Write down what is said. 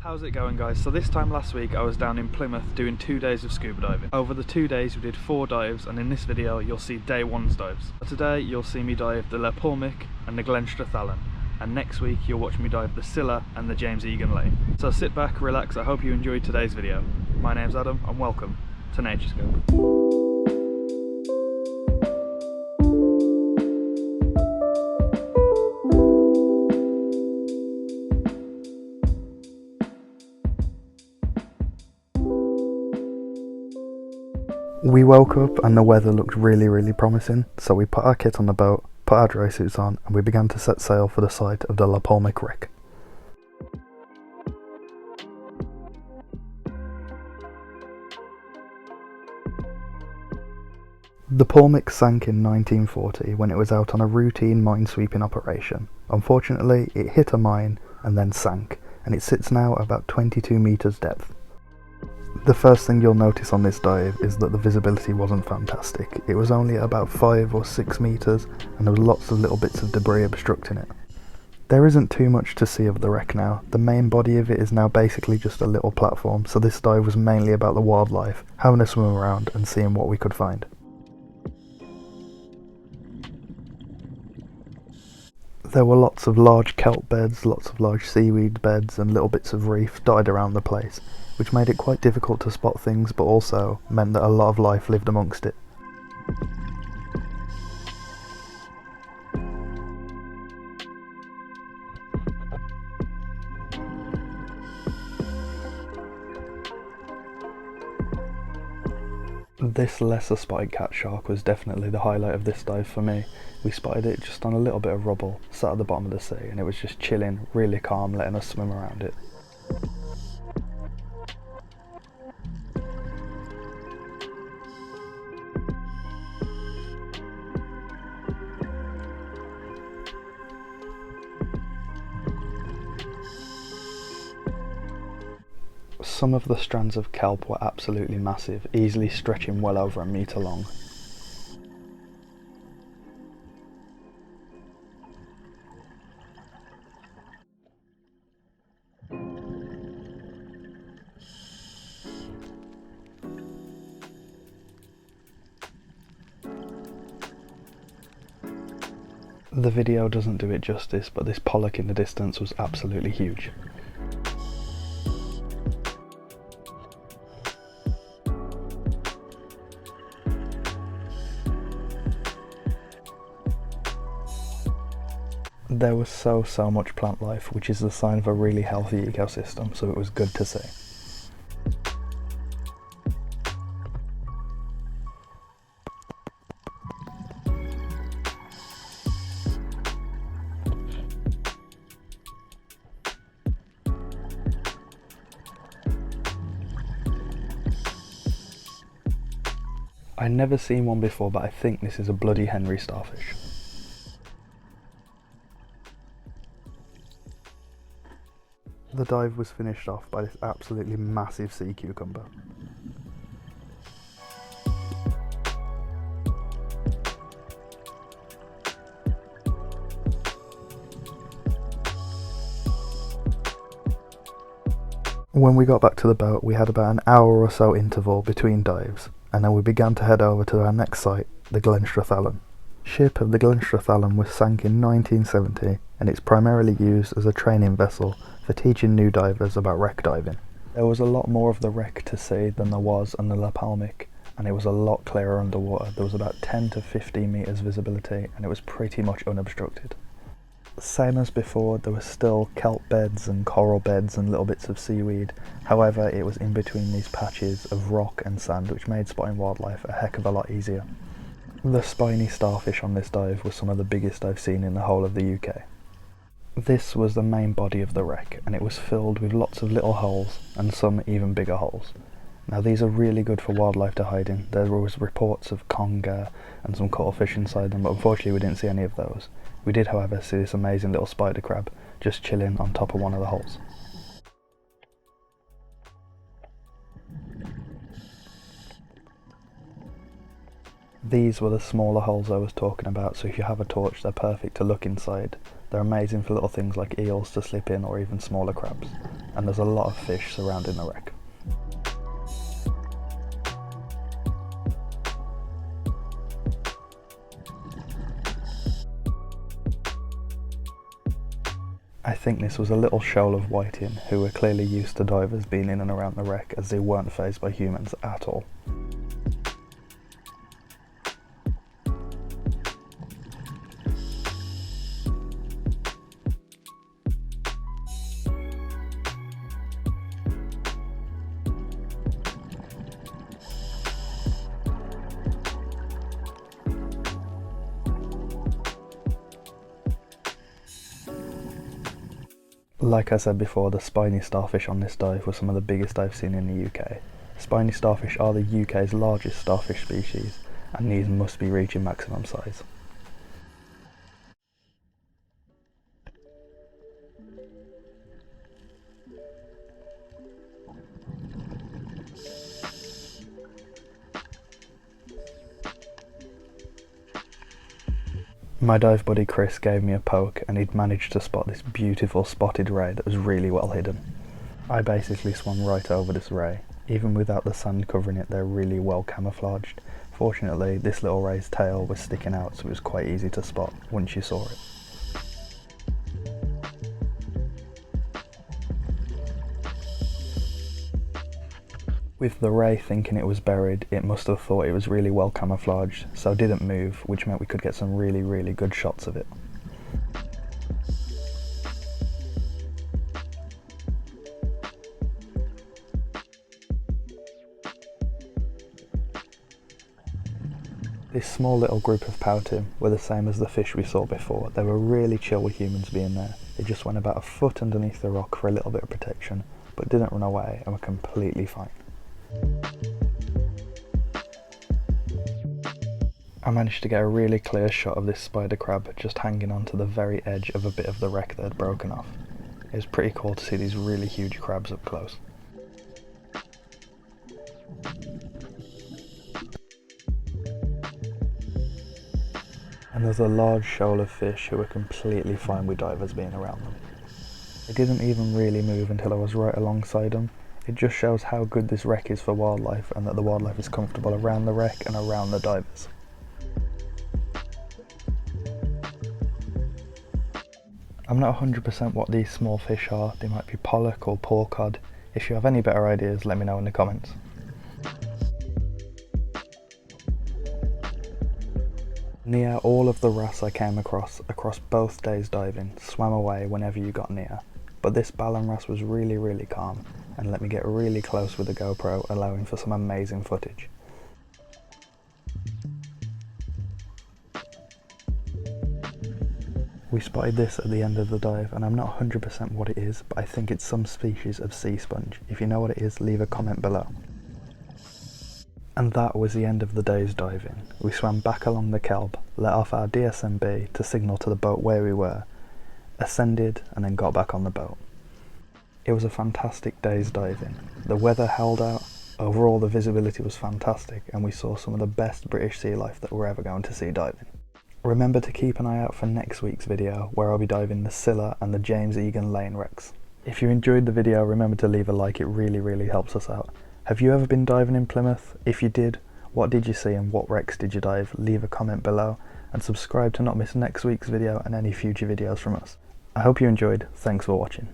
How's it going, guys? So this time last week I was down in Plymouth doing 2 days of scuba diving. Over the 2 days we did 4 dives, and in this video you'll see day one's dives. Today you'll see me dive the Poulmic and the Glen Strathallan, and next week you'll watch me dive the Scylla and the James Egan Lane. So sit back, relax, I hope you enjoyed today's video. My name's Adam and welcome to Naturescope. We woke up and the weather looked really promising, so we put our kit on the boat, put our dry suits on, and we began to set sail for the site of the Poulmic wreck. The Poulmic sank in 1940 when it was out on a routine mine-sweeping operation. Unfortunately, it hit a mine and then sank, and it sits now about 22 metres depth. The first thing you'll notice on this dive is that the visibility wasn't fantastic. It was only about 5 or 6 metres and there was lots of little bits of debris obstructing it. There isn't too much to see of the wreck now. The main body of it is now basically just a little platform, so this dive was mainly about the wildlife, having a swim around and seeing what we could find. There were lots of large kelp beds, lots of large seaweed beds and little bits of reef dotted around the place, which made it quite difficult to spot things, but also meant that a lot of life lived amongst it. This lesser spotted cat shark was definitely the highlight of this dive for me. We spotted it just on a little bit of rubble, sat at the bottom of the sea, and it was just chilling, really calm, letting us swim around it. Some of the strands of kelp were absolutely massive, easily stretching well over a metre long. The video doesn't do it justice, but this pollock in the distance was absolutely huge. There was so much plant life, which is the sign of a really healthy ecosystem, so it was good to see. I'd never seen one before, but I think this is a bloody Henry starfish. The dive was finished off by this absolutely massive sea cucumber. When we got back to the boat, we had about an hour or so interval between dives, and then we began to head over to our next site, the Glen Strathallan. Ship of the Glen Strathallan was sank in 1970, and it's primarily used as a training vessel for teaching new divers about wreck diving. There was a lot more of the wreck to see than there was on the Poulmic, and it was a lot clearer underwater. There was about 10 to 15 metres visibility, and it was pretty much unobstructed. Same as before, there were still kelp beds and coral beds and little bits of seaweed. However, it was in between these patches of rock and sand, which made spotting wildlife a heck of a lot easier. The spiny starfish on this dive was some of the biggest I've seen in the whole of the UK. This was the main body of the wreck, and it was filled with lots of little holes and some even bigger holes. Now these are really good for wildlife to hide in. There was reports of conger and some cuttlefish inside them, but unfortunately we didn't see any of those. We did, however, see this amazing little spider crab just chilling on top of one of the holes. These were the smaller holes I was talking about, so if you have a torch they're perfect to look inside. They're amazing for little things like eels to slip in or even smaller crabs. and there's a lot of fish surrounding the wreck. I think this was a little shoal of whiting who were clearly used to divers being in and around the wreck, as they weren't fazed by humans at all. Like I said before, the spiny starfish on this dive were some of the biggest I've seen in the UK. Spiny starfish are the UK's largest starfish species, and these must be reaching maximum size. My dive buddy Chris gave me a poke and he'd managed to spot this beautiful spotted ray that was really well hidden. I basically swam right over this ray. Even without the sand covering it, they're really well camouflaged. Fortunately, this little ray's tail was sticking out, so it was quite easy to spot once you saw it. With the ray thinking it was buried, it must have thought it was really well camouflaged, so didn't move, which meant we could get some really good shots of it. This small little group of pouting were the same as the fish we saw before. They were really chill with humans being there. They just went about a foot underneath the rock for a little bit of protection, but didn't run away and were completely fine. I managed to get a really clear shot of this spider crab just hanging onto the very edge of a bit of the wreck that had broken off. It was pretty cool to see these really huge crabs up close. And there's a large shoal of fish who were completely fine with divers being around them. They didn't even really move until I was right alongside them. It just shows how good this wreck is for wildlife, and that the wildlife is comfortable around the wreck and around the divers. I'm not 100% what these small fish are. They might be pollock or poor cod. If you have any better ideas, let me know in the comments. Near all of the wrasse I came across both days diving swam away whenever you got near, but this ballan wrasse was really calm and let me get really close with the GoPro, allowing for some amazing footage. We spotted this at the end of the dive, and I'm not 100% what it is, but I think it's some species of sea sponge. If you know what it is, leave a comment below. And that was the end of the day's diving. We swam back along the kelp, let off our DSMB to signal to the boat where we were, ascended, and then got back on the boat. It was a fantastic day's diving. The weather held out, overall the visibility was fantastic, and we saw some of the best British sea life that we're ever going to see diving. Remember to keep an eye out for next week's video, where I'll be diving the Scylla and the James Egan Lane wrecks. If you enjoyed the video, remember to leave a like, it really helps us out. Have you ever been diving in Plymouth? If you did, what did you see and what wrecks did you dive? Leave a comment below and subscribe to not miss next week's video and any future videos from us. I hope you enjoyed. Thanks for watching.